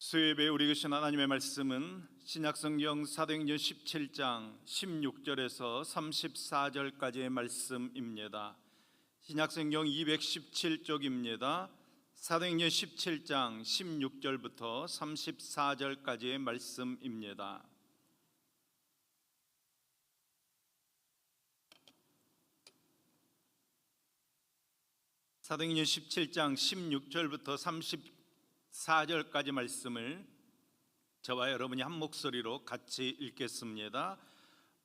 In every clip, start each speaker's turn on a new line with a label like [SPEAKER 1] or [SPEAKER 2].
[SPEAKER 1] 수요예배 우리 계신 하나님의 말씀은 신약성경 사도행전 17장 16절에서 34절까지의 말씀입니다. 신약성경 217쪽입니다. 사도행전 17장 16절부터 34절까지의 말씀입니다. 사도행전 17장 16절부터 34절까지 말씀을 저와 여러분이 한 목소리로 같이 읽겠습니다.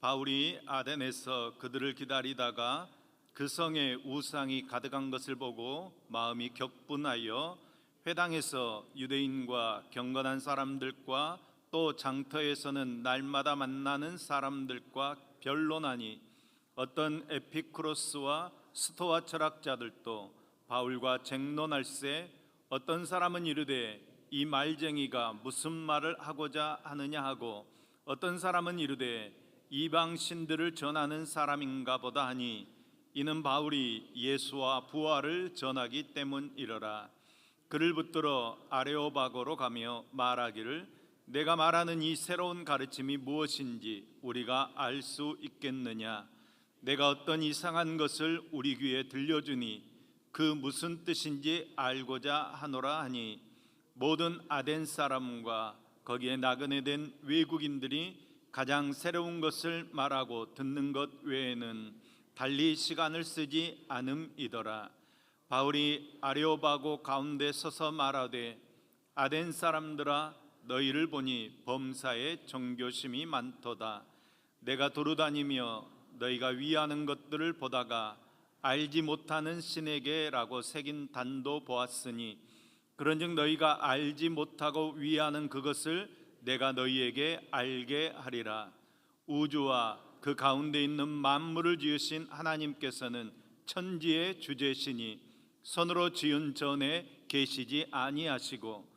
[SPEAKER 1] 바울이 아덴에서 그들을 기다리다가 그 성에 우상이 가득한 것을 보고 마음이 격분하여 회당에서 유대인과 경건한 사람들과 또 장터에서는 날마다 만나는 사람들과 변론하니 어떤 에피쿠로스와 스토아 철학자들도 바울과 쟁론할세 어떤 사람은 이르되 이 말쟁이가 무슨 말을 하고자 하느냐 하고 어떤 사람은 이르되 이방 신들을 전하는 사람인가 보다 하니 이는 바울이 예수와 부활을 전하기 때문이러라. 그를 붙들어 아레오바고로 가며 말하기를 내가 말하는 이 새로운 가르침이 무엇인지 우리가 알 수 있겠느냐. 내가 어떤 이상한 것을 우리 귀에 들려주니 그 무슨 뜻인지 알고자 하노라 하니 모든 아덴 사람과 거기에 나그네 된 외국인들이 가장 새로운 것을 말하고 듣는 것 외에는 달리 시간을 쓰지 않음이더라. 바울이 아레오바고 가운데 서서 말하되 아덴 사람들아 너희를 보니 범사에 정교심이 많도다. 내가 도로다니며 너희가 위하는 것들을 보다가 알지 못하는 신에게라고 새긴 단도 보았으니 그런즉 너희가 알지 못하고 위하는 그것을 내가 너희에게 알게 하리라. 우주와 그 가운데 있는 만물을 지으신 하나님께서는 천지의 주제시니 손으로 지은 전에 계시지 아니하시고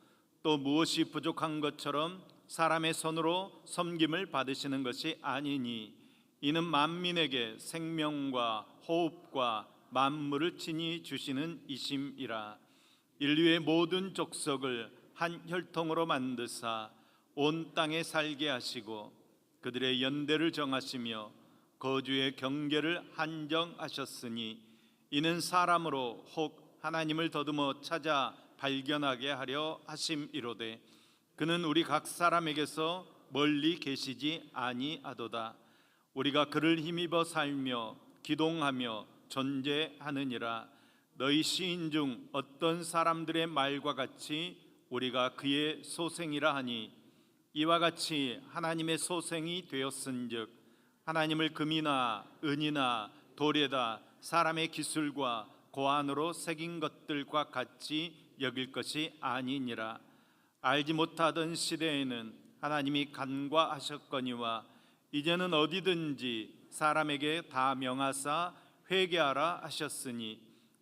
[SPEAKER 1] 또 무엇이 부족한 것처럼 사람의 손으로 섬김을 받으시는 것이 아니니 이는 만민에게 생명과 호흡과 만물을 친히 주시는 이심이라. 인류의 모든 족속을 한 혈통으로 만드사 온 땅에 살게 하시고 그들의 연대를 정하시며 거주의 경계를 한정하셨으니 이는 사람으로 혹 하나님을 더듬어 찾아 발견하게 하려 하심이로되 그는 우리 각 사람에게서 멀리 계시지 아니하도다. 우리가 그를 힘입어 살며 기동하며 존재하느니라. 너희 시인 중 어떤 사람들의 말과 같이 우리가 그의 소생이라 하니 이와 같이 하나님의 소생이 되었은즉 하나님을 금이나 은이나 돌에다 사람의 기술과 고안으로 새긴 것들과 같이 여길 것이 아니니라. 알지 못하던 시대에는 하나님이 간과하셨거니와 이제는 어디든지 사람에게 다 명하사 회개하라 하셨으니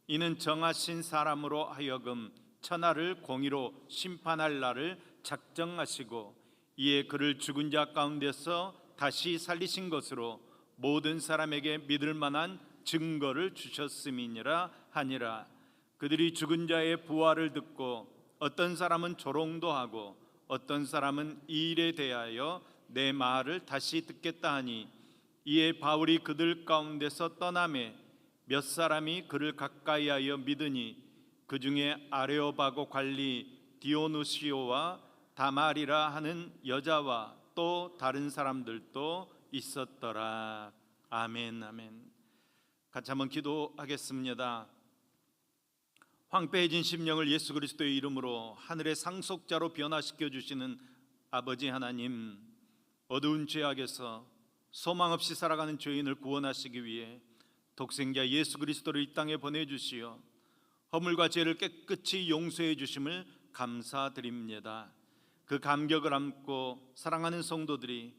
[SPEAKER 1] 이는 정하신 사람으로 하여금 천하를 공의로 심판할 날을 작정하시고 이에 그를 죽은 자 가운데서 다시 살리신 것으로 모든 사람에게 믿을 만한 증거를 주셨음이니라 하니라. 그들이 죽은 자의 부활을 듣고 어떤 사람은 조롱도 하고 어떤 사람은 이 일에 대하여 내 말을 다시 듣겠다 하니 이에 바울이 그들 가운데서 떠나매 몇 사람이 그를 가까이하여 믿으니 그 중에 아레오바고 관리 디오누시오와 다말이라 하는 여자와 또 다른 사람들도 있었더라. 아멘. 아멘. 같이 한번 기도하겠습니다. 황폐해진 심령을 예수 그리스도의 이름으로 하늘의 상속자로 변화시켜 주시는 아버지 하나님, 어두운 죄악에서 소망 없이 살아가는 죄인을 구원하시기 위해 독생자 예수 그리스도를 이 땅에 보내주시어 허물과 죄를 깨끗이 용서해 주심을 감사드립니다. 그 감격을 안고 사랑하는 성도들이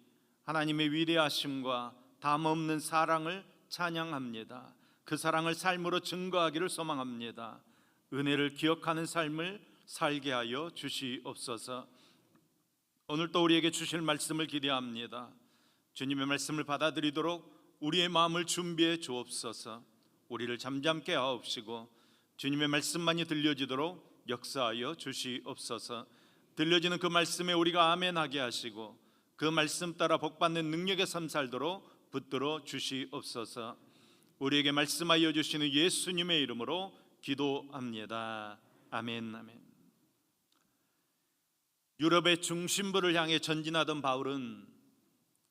[SPEAKER 1] 하나님의 위대하심과 담없는 사랑을 찬양합니다. 그 사랑을 삶으로 증거하기를 소망합니다. 은혜를 기억하는 삶을 살게 하여 주시옵소서. 오늘 또 우리에게 주실 말씀을 기대합니다. 주님의 말씀을 받아들이도록 우리의 마음을 준비해 주옵소서. 우리를 잠잠케 하옵시고 주님의 말씀만이 들려지도록 역사하여 주시옵소서. 들려지는 그 말씀에 우리가 아멘하게 하시고 그 말씀 따라 복받는 능력의 삶 살도록 붙들어 주시옵소서. 우리에게 말씀하여 주시는 예수님의 이름으로 기도합니다. 아멘. 아멘. 유럽의 중심부를 향해 전진하던 바울은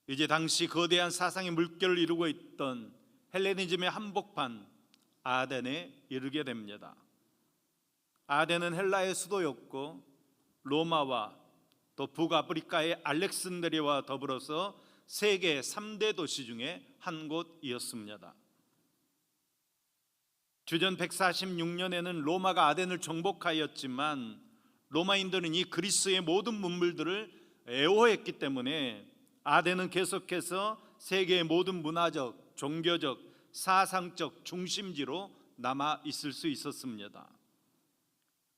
[SPEAKER 1] 이제 당시 거대한 사상의 물결을 이루고 있던 헬레니즘의 한복판 아덴에 이르게 됩니다. 아덴은 헬라의 수도였고 로마와 또 북아프리카의 알렉산드리아와 더불어서 세계 3대 도시 중에 한 곳이었습니다. 주전 146년에는 로마가 아덴을 정복하였지만 로마인들은 이 그리스의 모든 문물들을 애호했기 때문에 아덴은 계속해서 세계의 모든 문화적, 종교적, 사상적 중심지로 남아 있을 수 있었습니다.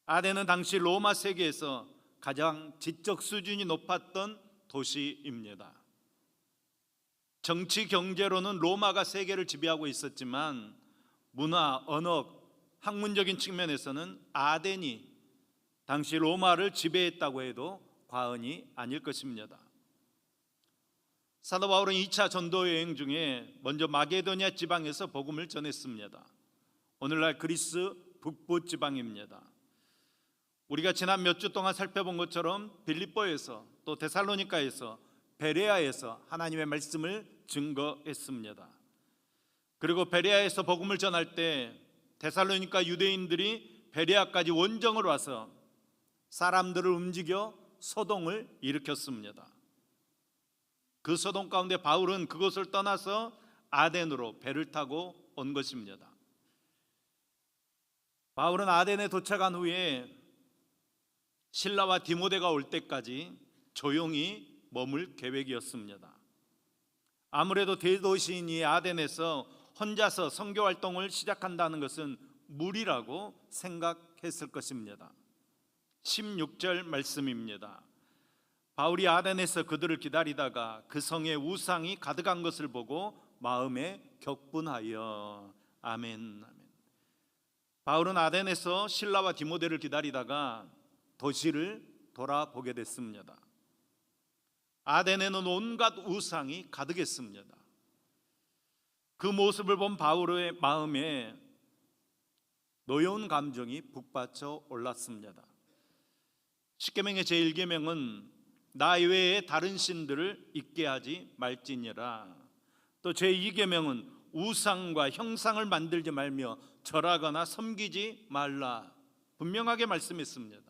[SPEAKER 1] 아덴은 당시 로마 세계에서 가장 지적 수준이 높았던 도시입니다. 정치 경제로는 로마가 세계를 지배하고 있었지만 문화, 언어, 학문적인 측면에서는 아덴이 당시 로마를 지배했다고 해도 과언이 아닐 것입니다. 사도 바울은 2차 전도 여행 중에 먼저 마게도냐 지방에서 복음을 전했습니다. 오늘날 그리스 북부 지방입니다. 우리가 지난 몇 주 동안 살펴본 것처럼 빌립보에서 또 데살로니가에서 베레아에서 하나님의 말씀을 증거했습니다. 그리고 베레아에서 복음을 전할 때 데살로니가 유대인들이 베레아까지 원정을 와서 사람들을 움직여 소동을 일으켰습니다. 그 소동 가운데 바울은 그곳을 떠나서 아덴으로 배를 타고 온 것입니다. 바울은 아덴에 도착한 후에 실라와 디모데가 올 때까지 조용히 머물 계획이었습니다. 아무래도 대도시인 이 아덴에서 혼자서 선교 활동을 시작한다는 것은 무리라고 생각했을 것입니다. 16절 말씀입니다. 바울이 아덴에서 그들을 기다리다가 그 성에 우상이 가득한 것을 보고 마음에 격분하여. 아멘. 아멘. 바울은 아덴에서 실라와 디모데를 기다리다가 도시를 돌아보게 됐습니다. 아덴에는 온갖 우상이 가득했습니다. 그 모습을 본 바울의 마음에 노여운 감정이 북받쳐 올랐습니다. 십계명의 제1계명은 나 외에 다른 신들을 있게 하지 말지니라. 또 제2계명은 우상과 형상을 만들지 말며 절하거나 섬기지 말라. 분명하게 말씀했습니다.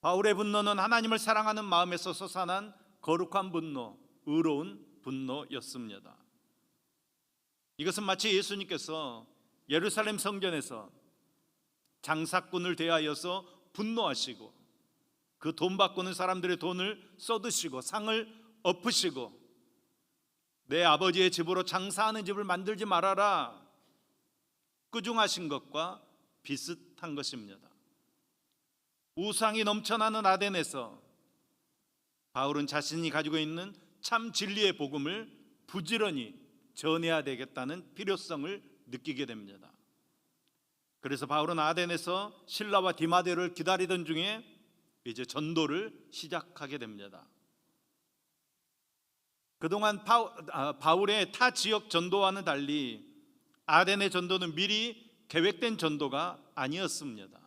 [SPEAKER 1] 바울의 분노는 하나님을 사랑하는 마음에서 솟아난 거룩한 분노, 의로운 분노였습니다. 이것은 마치 예수님께서 예루살렘 성전에서 장사꾼을 대하여서 분노하시고 그 돈 바꾸는 사람들의 돈을 쏟으시고 상을 엎으시고 내 아버지의 집으로 장사하는 집을 만들지 말아라 꾸중하신 것과 비슷한 것입니다. 우상이 넘쳐나는 아덴에서 바울은 자신이 가지고 있는 참 진리의 복음을 부지런히 전해야 되겠다는 필요성을 느끼게 됩니다. 그래서 바울은 아덴에서 실라와 디모데를 기다리던 중에 이제 전도를 시작하게 됩니다. 그동안 바울의 타 지역 전도와는 달리 아덴의 전도는 미리 계획된 전도가 아니었습니다.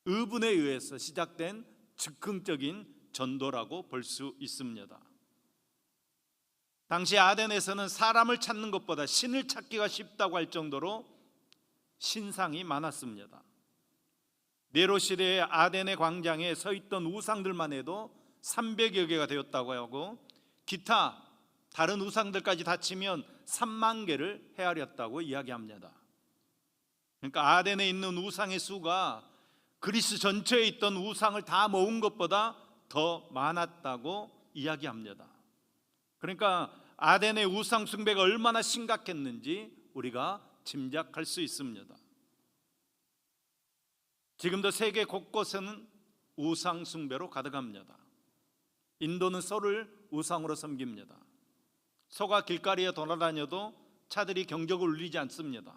[SPEAKER 1] 의분에 의해서 시작된 즉흥적인 전도라고 볼 수 있습니다. 당시 아덴에서는 사람을 찾는 것보다 신을 찾기가 쉽다고 할 정도로 신상이 많았습니다. 네로 시대의 아덴의 광장에 서 있던 우상들만 해도 300여 개가 되었다고 하고 기타 다른 우상들까지 다 치면 3만 개를 헤아렸다고 이야기합니다. 그러니까 아덴에 있는 우상의 수가 그리스 전체에 있던 우상을 다 모은 것보다 더 많았다고 이야기합니다. 그러니까 아덴의 우상 숭배가 얼마나 심각했는지 우리가 짐작할 수 있습니다. 지금도 세계 곳곳에는 우상 숭배로 가득합니다. 인도는 소를 우상으로 섬깁니다. 소가 길거리에 돌아다녀도 차들이 경적을 울리지 않습니다.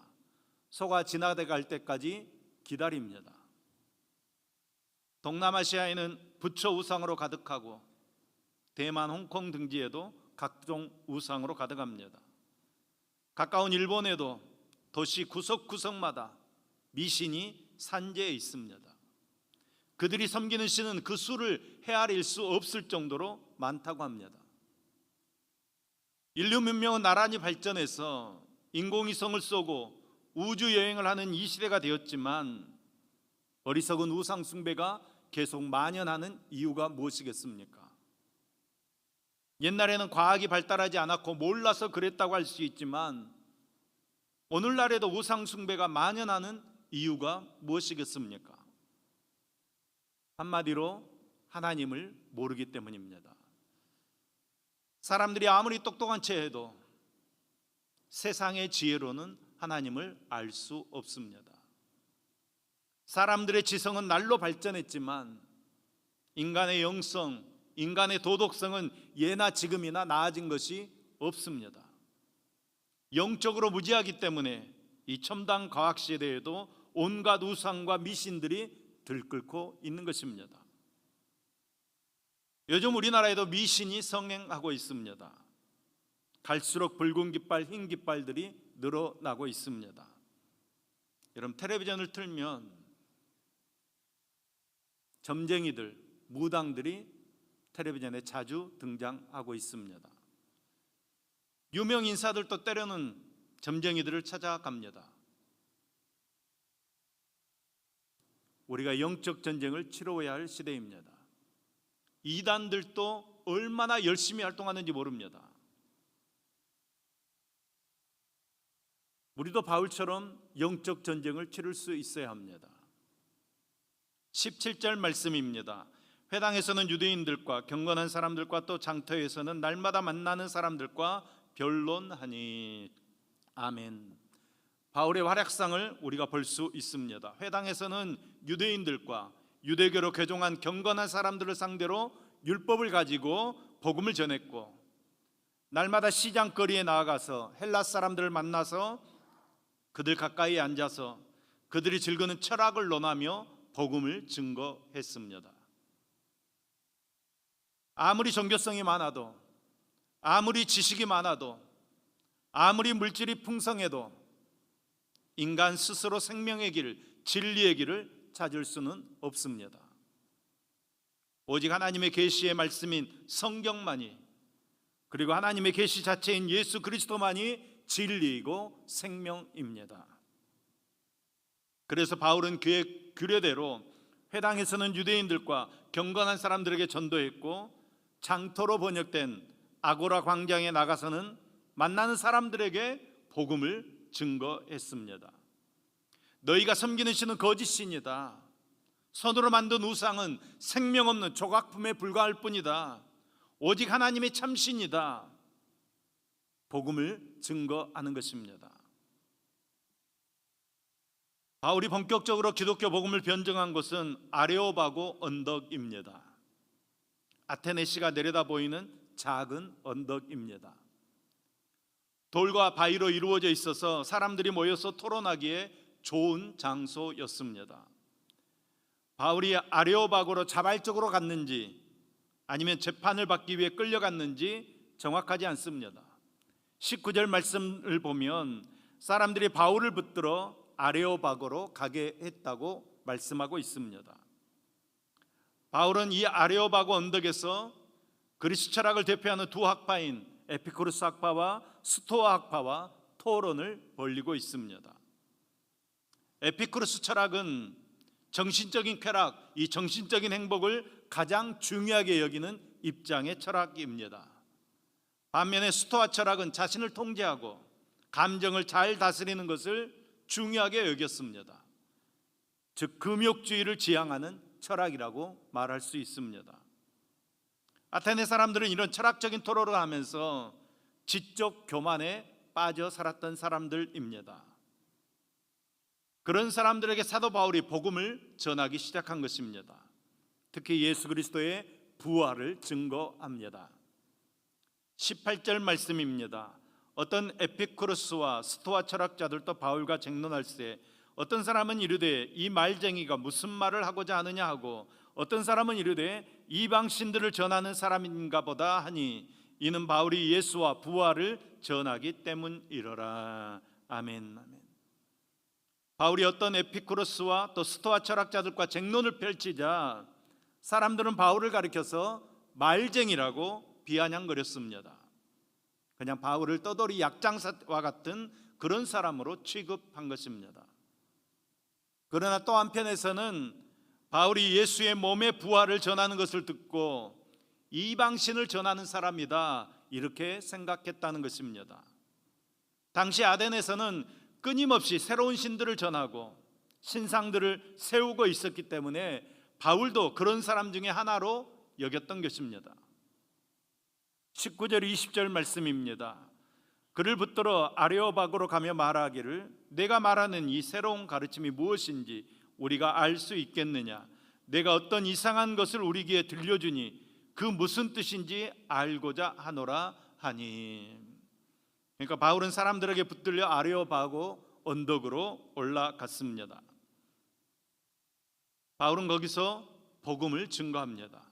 [SPEAKER 1] 소가 지나갈 때까지 기다립니다. 동남아시아에는 부처 우상으로 가득하고 대만, 홍콩 등지에도 각종 우상으로 가득합니다. 가까운 일본에도 도시 구석구석마다 미신이 산재해 있습니다. 그들이 섬기는 신은 그 수를 헤아릴 수 없을 정도로 많다고 합니다. 인류 문명은 나란히 발전해서 인공위성을 쏘고 우주 여행을 하는 이 시대가 되었지만 어리석은 우상 숭배가 계속 만연하는 이유가 무엇이겠습니까? 옛날에는 과학이 발달하지 않았고 몰라서 그랬다고 할 수 있지만 오늘날에도 우상 숭배가 만연하는 이유가 무엇이겠습니까? 한마디로 하나님을 모르기 때문입니다. 사람들이 아무리 똑똑한 채 해도 세상의 지혜로는 하나님을 알 수 없습니다. 사람들의 지성은 날로 발전했지만 인간의 영성, 인간의 도덕성은 예나 지금이나 나아진 것이 없습니다. 영적으로 무지하기 때문에 이 첨단 과학 시대에도 온갖 우상과 미신들이 들끓고 있는 것입니다. 요즘 우리나라에도 미신이 성행하고 있습니다. 갈수록 붉은 깃발, 흰 깃발들이 늘어나고 있습니다. 여러분, 텔레비전을 틀면 점쟁이들, 무당들이 텔레비전에 자주 등장하고 있습니다. 유명 인사들도 때로는 점쟁이들을 찾아갑니다. 우리가 영적 전쟁을 치러야 할 시대입니다. 이단들도 얼마나 열심히 활동하는지 모릅니다. 우리도 바울처럼 영적 전쟁을 치를 수 있어야 합니다. 17절 말씀입니다. 회당에서는 유대인들과 경건한 사람들과 또 장터에서는 날마다 만나는 사람들과 변론하니. 아멘. 바울의 활약상을 우리가 볼 수 있습니다. 회당에서는 유대인들과 유대교로 개종한 경건한 사람들을 상대로 율법을 가지고 복음을 전했고, 날마다 시장거리에 나아가서 헬라 사람들을 만나서 그들 가까이에 앉아서 그들이 즐기는 철학을 논하며 복음을 증거했습니다. 아무리 종교성이 많아도, 아무리 지식이 많아도, 아무리 물질이 풍성해도 인간 스스로 생명의 길, 진리의 길을 찾을 수는 없습니다. 오직 하나님의 계시의 말씀인 성경만이, 그리고 하나님의 계시 자체인 예수 그리스도만이 진리이고 생명입니다. 그래서 바울은 그의 규례대로 회당에서는 유대인들과 경건한 사람들에게 전도했고, 장터로 번역된 아고라 광장에 나가서는 만나는 사람들에게 복음을 증거했습니다. 너희가 섬기는 신은 거짓신이다. 손으로 만든 우상은 생명 없는 조각품에 불과할 뿐이다. 오직 하나님의 참신이다. 복음을 증거하는 것입니다. 바울이 본격적으로 기독교 복음을 변증한 곳은 아레오바고 언덕입니다. 아테네시가 내려다 보이는 작은 언덕입니다. 돌과 바위로 이루어져 있어서 사람들이 모여서 토론하기에 좋은 장소였습니다. 바울이 아레오바고로 자발적으로 갔는지 아니면 재판을 받기 위해 끌려갔는지 정확하지 않습니다. 19절 말씀을 보면 사람들이 바울을 붙들어 아레오바고로 가게 했다고 말씀하고 있습니다. 바울은 이 아레오바고 언덕에서 그리스 철학을 대표하는 두 학파인 에피쿠르스 학파와 스토아 학파와 토론을 벌이고 있습니다. 에피쿠르스 철학은 정신적인 쾌락, 이 정신적인 행복을 가장 중요하게 여기는 입장의 철학입니다. 반면에 스토아 철학은 자신을 통제하고 감정을 잘 다스리는 것을 중요하게 여겼습니다. 즉 금욕주의를 지향하는 철학이라고 말할 수 있습니다. 아테네 사람들은 이런 철학적인 토론을 하면서 지적 교만에 빠져 살았던 사람들입니다. 그런 사람들에게 사도 바울이 복음을 전하기 시작한 것입니다. 특히 예수 그리스도의 부활을 증거합니다. 18절 말씀입니다. 어떤 에피쿠르스와 스토아 철학자들도 바울과 쟁론할세 어떤 사람은 이르되 이 말쟁이가 무슨 말을 하고자 하느냐 하고, 어떤 사람은 이르되 이방 신들을 전하는 사람인가 보다 하니 이는 바울이 예수와 부활을 전하기 때문이러라. 아멘. 아멘. 바울이 어떤 에피쿠로스와 또 스토아 철학자들과 쟁론을 펼치자 사람들은 바울을 가리켜서 말쟁이라고 비아냥거렸습니다. 그냥 바울을 떠돌이 약장사와 같은 그런 사람으로 취급한 것입니다. 그러나 또 한편에서는 바울이 예수의 몸의 부활을 전하는 것을 듣고 이방신을 전하는 사람이다 이렇게 생각했다는 것입니다. 당시 아덴에서는 끊임없이 새로운 신들을 전하고 신상들을 세우고 있었기 때문에 바울도 그런 사람 중에 하나로 여겼던 것입니다. 19절 20절 말씀입니다. 그를 붙들어 아레오바고로 가며 말하기를 내가 말하는 이 새로운 가르침이 무엇인지 우리가 알 수 있겠느냐. 내가 어떤 이상한 것을 우리 귀에 들려주니 그 무슨 뜻인지 알고자 하노라 하니. 그러니까 바울은 사람들에게 붙들려 아레오바고 언덕으로 올라갔습니다. 바울은 거기서 복음을 증거합니다.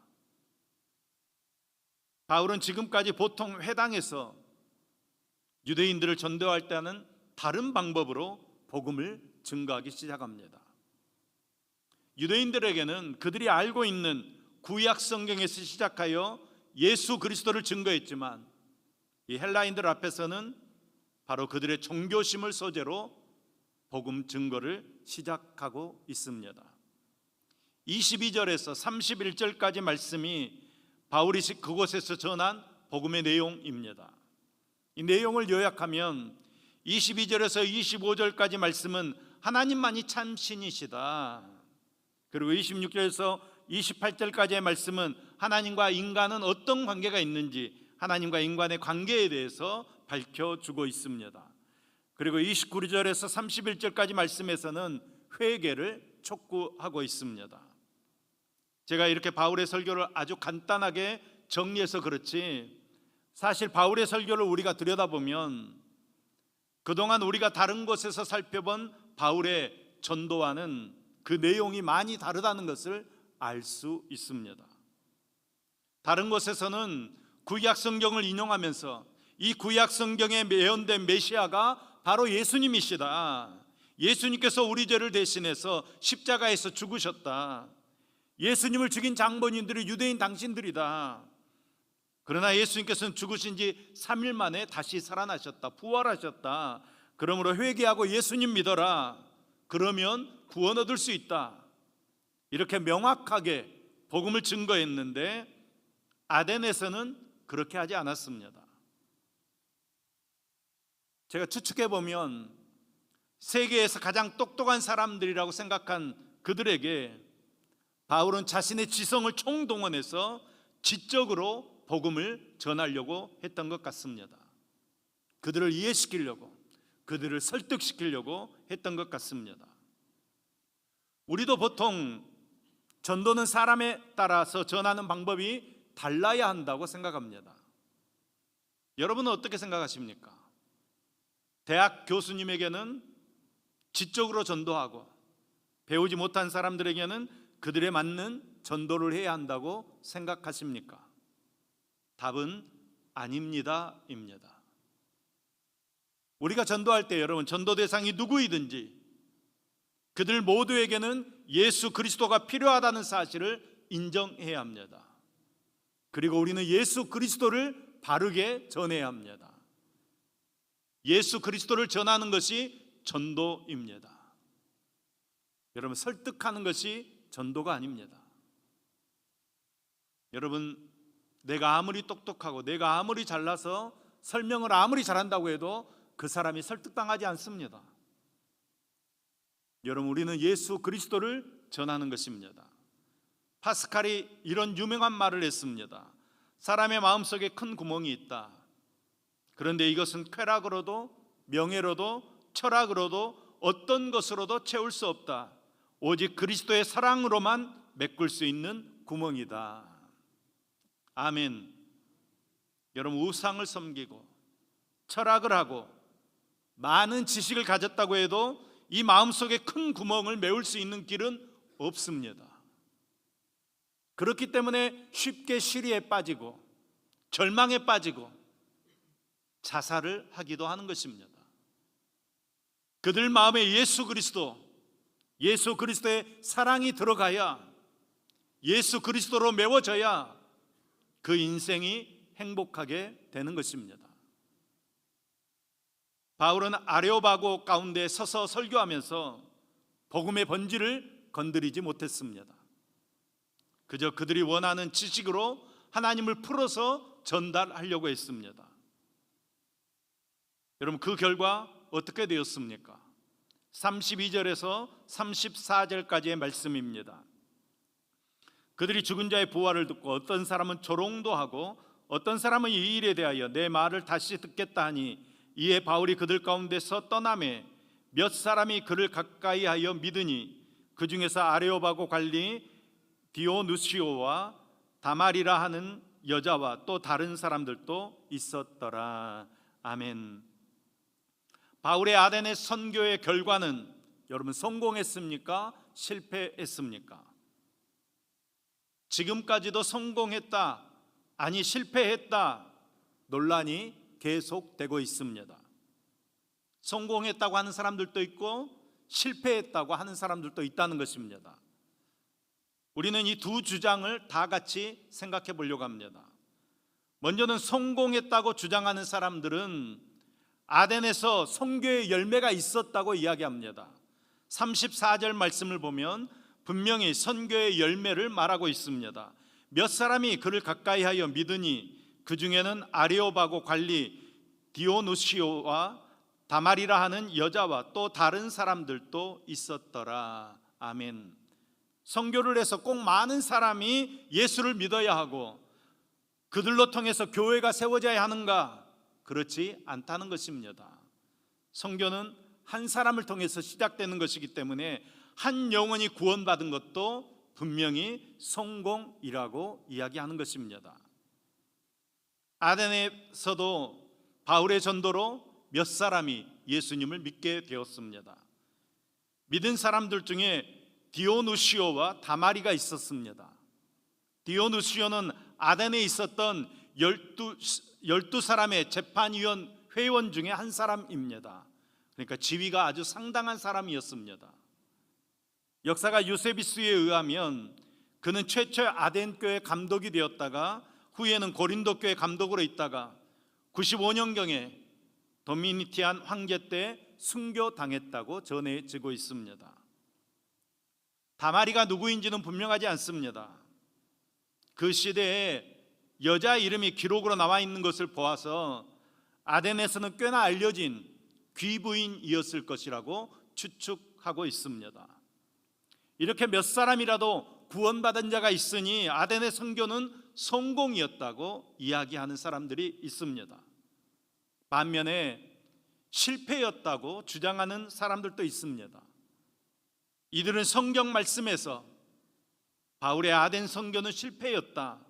[SPEAKER 1] 바울은 지금까지 보통 회당에서 유대인들을 전도할 때는 다른 방법으로 복음을 증거하기 시작합니다. 유대인들에게는 그들이 알고 있는 구약 성경에서 시작하여 예수 그리스도를 증거했지만 이 헬라인들 앞에서는 바로 그들의 종교심을 소재로 복음 증거를 시작하고 있습니다. 22절에서 31절까지 말씀이 바울이 그곳에서 전한 복음의 내용입니다. 이 내용을 요약하면 22절에서 25절까지 말씀은 하나님만이 참 신이시다. 그리고 26절에서 28절까지의 말씀은 하나님과 인간은 어떤 관계가 있는지 하나님과 인간의 관계에 대해서 밝혀주고 있습니다. 그리고 29절에서 31절까지 말씀에서는 회개를 촉구하고 있습니다. 제가 이렇게 바울의 설교를 아주 간단하게 정리해서 그렇지 사실 바울의 설교를 우리가 들여다보면 그동안 우리가 다른 곳에서 살펴본 바울의 전도와는 그 내용이 많이 다르다는 것을 알 수 있습니다. 다른 곳에서는 구약 성경을 인용하면서 이 구약 성경에 예언된 메시아가 바로 예수님이시다. 예수님께서 우리 죄를 대신해서 십자가에서 죽으셨다. 예수님을 죽인 장본인들이 유대인 당신들이다. 그러나 예수님께서는 죽으신 지 3일 만에 다시 살아나셨다. 부활하셨다. 그러므로 회개하고 예수님 믿어라. 그러면 구원 얻을 수 있다. 이렇게 명확하게 복음을 증거했는데 아덴에서는 그렇게 하지 않았습니다. 제가 추측해 보면 세계에서 가장 똑똑한 사람들이라고 생각한 그들에게 바울은 자신의 지성을 총동원해서 지적으로 복음을 전하려고 했던 것 같습니다. 그들을 이해시키려고, 그들을 설득시키려고 했던 것 같습니다. 우리도 보통 전도는 사람에 따라서 전하는 방법이 달라야 한다고 생각합니다. 여러분은 어떻게 생각하십니까? 대학 교수님에게는 지적으로 전도하고 배우지 못한 사람들에게는 그들에 맞는 전도를 해야 한다고 생각하십니까? 답은 아닙니다. 입니다. 우리가 전도할 때 여러분 전도 대상이 누구이든지 그들 모두에게는 예수 그리스도가 필요하다는 사실을 인정해야 합니다. 그리고 우리는 예수 그리스도를 바르게 전해야 합니다. 예수 그리스도를 전하는 것이 전도입니다. 여러분 설득하는 것이 전도가 아닙니다. 여러분 내가 아무리 똑똑하고 내가 아무리 잘나서 설명을 아무리 잘한다고 해도 그 사람이 설득당하지 않습니다. 여러분 우리는 예수 그리스도를 전하는 것입니다. 파스칼이 이런 유명한 말을 했습니다. 사람의 마음속에 큰 구멍이 있다. 그런데 이것은 쾌락으로도 명예로도 철학으로도 어떤 것으로도 채울 수 없다. 오직 그리스도의 사랑으로만 메꿀 수 있는 구멍이다. 아멘. 여러분 우상을 섬기고 철학을 하고 많은 지식을 가졌다고 해도 이 마음속에 큰 구멍을 메울 수 있는 길은 없습니다. 그렇기 때문에 쉽게 시리에 빠지고 절망에 빠지고 자살을 하기도 하는 것입니다. 그들 마음에 예수 그리스도의 사랑이 들어가야, 예수 그리스도로 메워져야 그 인생이 행복하게 되는 것입니다. 바울은 아레오바고 가운데 서서 설교하면서 복음의 본질을 건드리지 못했습니다. 그저 그들이 원하는 지식으로 하나님을 풀어서 전달하려고 했습니다. 여러분, 그 결과 어떻게 되었습니까? 32절에서 34절까지의 말씀입니다. 그들이 죽은 자의 부활을 듣고 어떤 사람은 조롱도 하고 어떤 사람은 이 일에 대하여 내 말을 다시 듣겠다 하니, 이에 바울이 그들 가운데서 떠나매 몇 사람이 그를 가까이 하여 믿으니 그 중에서 아레오바고 관리 디오누시오와 다말이라 하는 여자와 또 다른 사람들도 있었더라. 아멘. 바울의 아데네 선교의 결과는 여러분 성공했습니까? 실패했습니까? 지금까지도 성공했다, 아니 실패했다 논란이 계속되고 있습니다. 성공했다고 하는 사람들도 있고 실패했다고 하는 사람들도 있다는 것입니다. 우리는 이 두 주장을 다 같이 생각해 보려고 합니다. 먼저는 성공했다고 주장하는 사람들은 아덴에서 선교의 열매가 있었다고 이야기합니다. 34절 말씀을 보면 분명히 선교의 열매를 말하고 있습니다. 몇 사람이 그를 가까이 하여 믿으니 그 중에는 아레오바고 관리 디오누시오와 다말이라 하는 여자와 또 다른 사람들도 있었더라. 아멘. 선교를 해서 꼭 많은 사람이 예수를 믿어야 하고 그들로 통해서 교회가 세워져야 하는가? 그렇지 않다는 것입니다. 선교는 한 사람을 통해서 시작되는 것이기 때문에 한 영혼이 구원받은 것도 분명히 성공이라고 이야기하는 것입니다. 아덴에서도 바울의 전도로 몇 사람이 예수님을 믿게 되었습니다. 믿은 사람들 중에 디오누시오와 다마리가 있었습니다. 디오누시오는 아덴에 있었던 12사람의 재판위원 회원 중에 한 사람입니다. 그러니까 지위가 아주 상당한 사람이었습니다. 역사가 유세비스에 의하면 그는 최초의 아덴 교회 감독이 되었다가 후에는 고린도 교회 감독으로 있다가 95년경에 도미니티안 황제 때 순교당했다고 전해지고 있습니다. 다마리가 누구인지는 분명하지 않습니다. 그 시대에 여자 이름이 기록으로 나와 있는 것을 보아서 아덴에서는 꽤나 알려진 귀부인이었을 것이라고 추측하고 있습니다. 이렇게 몇 사람이라도 구원받은 자가 있으니 아덴의 선교는 성공이었다고 이야기하는 사람들이 있습니다. 반면에 실패였다고 주장하는 사람들도 있습니다. 이들은 성경 말씀에서 바울의 아덴 선교는 실패였다,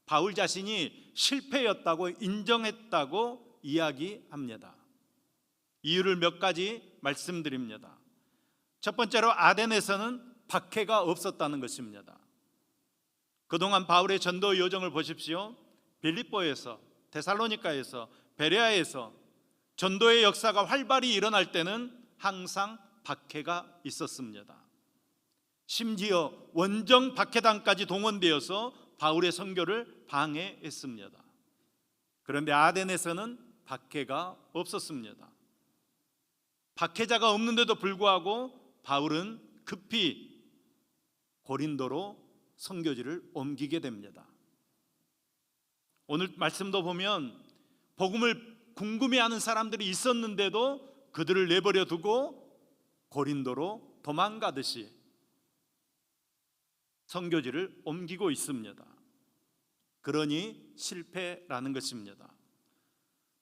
[SPEAKER 1] 바울 자신이 실패였다고 인정했다고 이야기합니다. 이유를 몇 가지 말씀드립니다. 첫 번째로 아덴에서는 박해가 없었다는 것입니다. 그동안 바울의 전도 여정을 보십시오. 빌립보에서, 데살로니가에서, 베레아에서 전도의 역사가 활발히 일어날 때는 항상 박해가 있었습니다. 심지어 원정 박해단까지 동원되어서 바울의 선교를 방해했습니다. 그런데 아덴에서는 박해가 없었습니다. 박해자가 없는데도 불구하고 바울은 급히 고린도로 선교지를 옮기게 됩니다. 오늘 말씀도 보면 복음을 궁금해하는 사람들이 있었는데도 그들을 내버려 두고 고린도로 도망가듯이 선교지를 옮기고 있습니다. 그러니 실패라는 것입니다.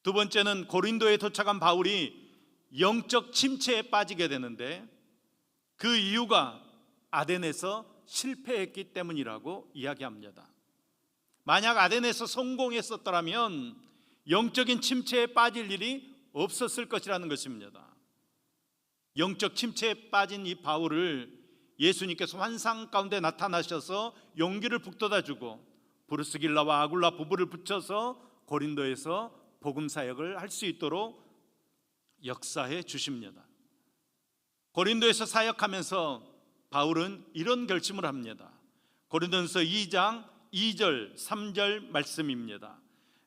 [SPEAKER 1] 두 번째는 고린도에 도착한 바울이 영적 침체에 빠지게 되는데 그 이유가 아덴에서 실패했기 때문이라고 이야기합니다. 만약 아덴에서 성공했었더라면 영적인 침체에 빠질 일이 없었을 것이라는 것입니다. 영적 침체에 빠진 이 바울을 예수님께서 환상 가운데 나타나셔서 용기를 북돋아주고 브루스길라와 아굴라 부부를 붙여서 고린도에서 복음 사역을 할 수 있도록 역사해 주십니다. 고린도에서 사역하면서 바울은 이런 결심을 합니다. 고린도전서 2장 2절 3절 말씀입니다.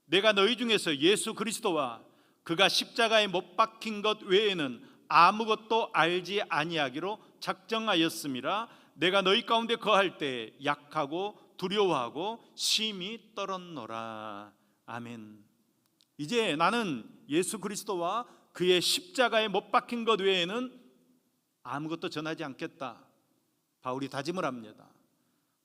[SPEAKER 1] 내가 너희 중에서 예수 그리스도와 그가 십자가에 못 박힌 것 외에는 아무것도 알지 아니하기로 작정하였음이라. 내가 너희 가운데 거할 때 약하고 두려워하고 심히 떨었노라. 아멘. 이제 나는 예수 그리스도와 그의 십자가에 못 박힌 것 외에는 아무것도 전하지 않겠다. 바울이 다짐을 합니다.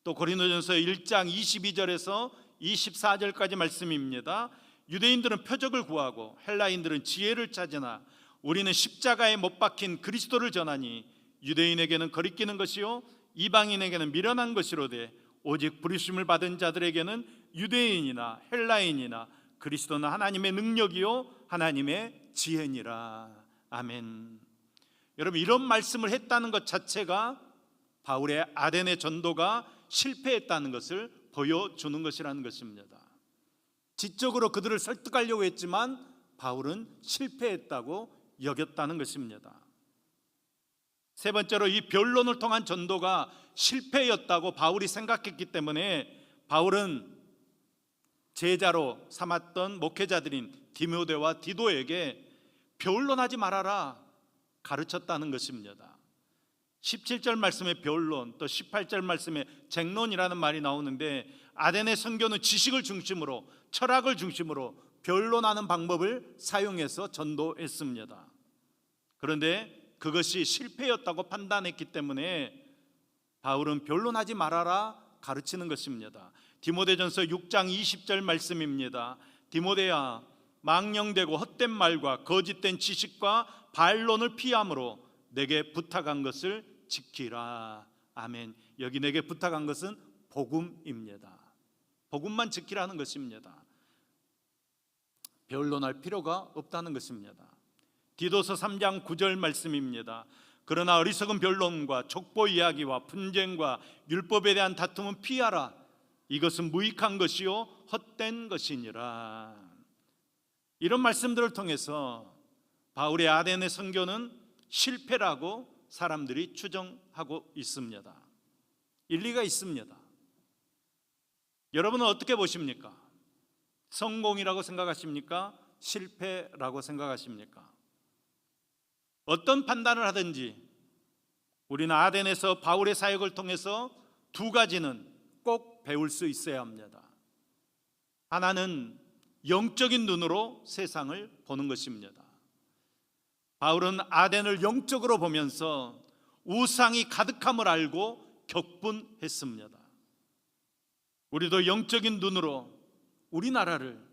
[SPEAKER 1] 또 고린도전서 1장 22절에서 24절까지 말씀입니다. 유대인들은 표적을 구하고 헬라인들은 지혜를 찾으나 우리는 십자가에 못 박힌 그리스도를 전하니 유대인에게는 거리끼는 것이요 이방인에게는 미련한 것이로되 오직 부르심을 받은 자들에게는 유대인이나 헬라인이나 그리스도는 하나님의 능력이요 하나님의 지혜니라. 아멘. 여러분, 이런 말씀을 했다는 것 자체가 바울의 아덴의 전도가 실패했다는 것을 보여주는 것이라는 것입니다. 지적으로 그들을 설득하려고 했지만 바울은 실패했다고 여겼다는 것입니다. 세 번째로, 이 변론을 통한 전도가 실패였다고 바울이 생각했기 때문에 바울은 제자로 삼았던 목회자들인 디모데와 디도에게 변론하지 말아라 가르쳤다는 것입니다. 17절 말씀에 변론, 또 18절 말씀에 쟁론이라는 말이 나오는데 아덴의 선교는 지식을 중심으로, 철학을 중심으로 변론하는 방법을 사용해서 전도했습니다. 그런데 그것이 실패였다고 판단했기 때문에 바울은 변론하지 말아라 가르치는 것입니다. 디모데전서 6장 20절 말씀입니다. 디모데야, 망령되고 헛된 말과 거짓된 지식과 반론을 피함으로 내게 부탁한 것을 지키라. 아멘. 여기 내게 부탁한 것은 복음입니다. 복음만 지키라는 것입니다. 변론할 필요가 없다는 것입니다. 디도서 3장 9절 말씀입니다. 그러나 어리석은 변론과 족보 이야기와 분쟁과 율법에 대한 다툼은 피하라. 이것은 무익한 것이요 헛된 것이니라. 이런 말씀들을 통해서 바울의 아덴의 선교는 실패라고 사람들이 추정하고 있습니다. 일리가 있습니다. 여러분은 어떻게 보십니까? 성공이라고 생각하십니까? 실패라고 생각하십니까? 어떤 판단을 하든지 우리는 아덴에서 바울의 사역을 통해서 두 가지는 꼭 배울 수 있어야 합니다. 하나는 영적인 눈으로 세상을 보는 것입니다. 바울은 아덴을 영적으로 보면서 우상이 가득함을 알고 격분했습니다. 우리도 영적인 눈으로 우리나라를,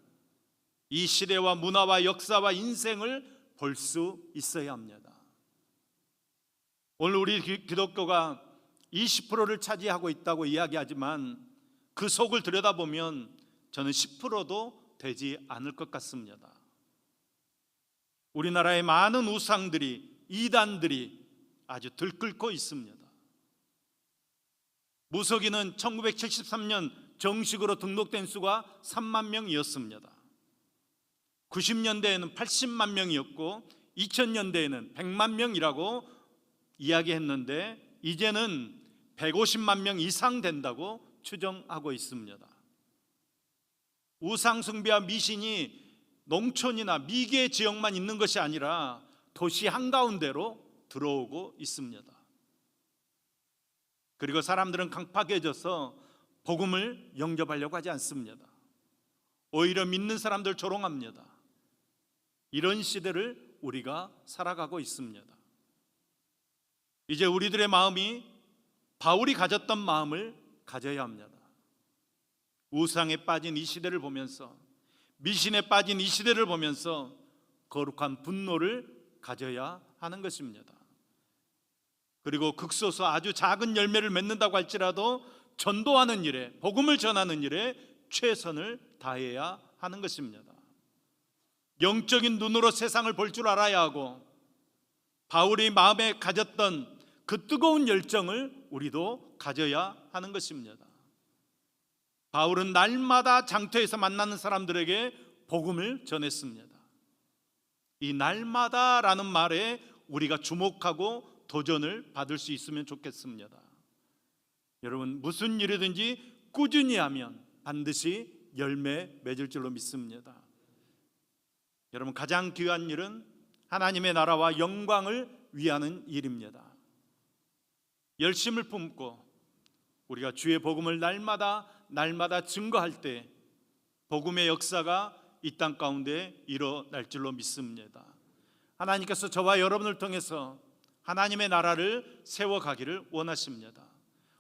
[SPEAKER 1] 이 시대와 문화와 역사와 인생을 볼 수 있어야 합니다. 오늘 우리 기독교가 20%를 차지하고 있다고 이야기하지만 그 속을 들여다보면 저는 10%도 되지 않을 것 같습니다. 우리나라의 많은 우상들이, 이단들이 아주 들끓고 있습니다. 무속인은 1973년 정식으로 등록된 수가 3만 명이었습니다. 90년대에는 80만 명이었고 2000년대에는 100만 명이라고 이야기했는데 이제는 150만 명 이상 된다고 추정하고 있습니다. 우상 숭배와 미신이 농촌이나 미개 지역만 있는 것이 아니라 도시 한가운데로 들어오고 있습니다. 그리고 사람들은 강팍해져서 복음을 영접하려고 하지 않습니다. 오히려 믿는 사람들 조롱합니다. 이런 시대를 우리가 살아가고 있습니다. 이제 우리들의 마음이 바울이 가졌던 마음을 가져야 합니다. 우상에 빠진 이 시대를 보면서, 미신에 빠진 이 시대를 보면서 거룩한 분노를 가져야 하는 것입니다. 그리고 극소수 아주 작은 열매를 맺는다고 할지라도 전도하는 일에, 복음을 전하는 일에 최선을 다해야 하는 것입니다. 영적인 눈으로 세상을 볼 줄 알아야 하고 바울이 마음에 가졌던 그 뜨거운 열정을 우리도 가져야 하는 것입니다. 바울은 날마다 장터에서 만나는 사람들에게 복음을 전했습니다. 이 날마다라는 말에 우리가 주목하고 도전을 받을 수 있으면 좋겠습니다. 여러분, 무슨 일이든지 꾸준히 하면 반드시 열매 맺을 줄로 믿습니다. 여러분, 가장 귀한 일은 하나님의 나라와 영광을 위하는 일입니다. 열심을 품고 우리가 주의 복음을 날마다 증거할 때 복음의 역사가 이 땅 가운데 일어날 줄로 믿습니다. 하나님께서 저와 여러분을 통해서 하나님의 나라를 세워가기를 원하십니다.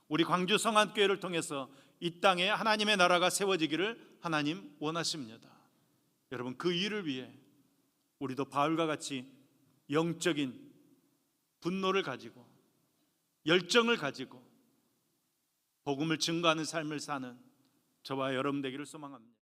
[SPEAKER 1] 우리 광주 성안교회를 통해서 이 땅에 하나님의 나라가 세워지기를 하나님 원하십니다. 여러분, 그 일을 위해 우리도 바울과 같이 영적인 분노를 가지고 열정을 가지고 복음을 증거하는 삶을 사는 저와 여러분 되기를 소망합니다.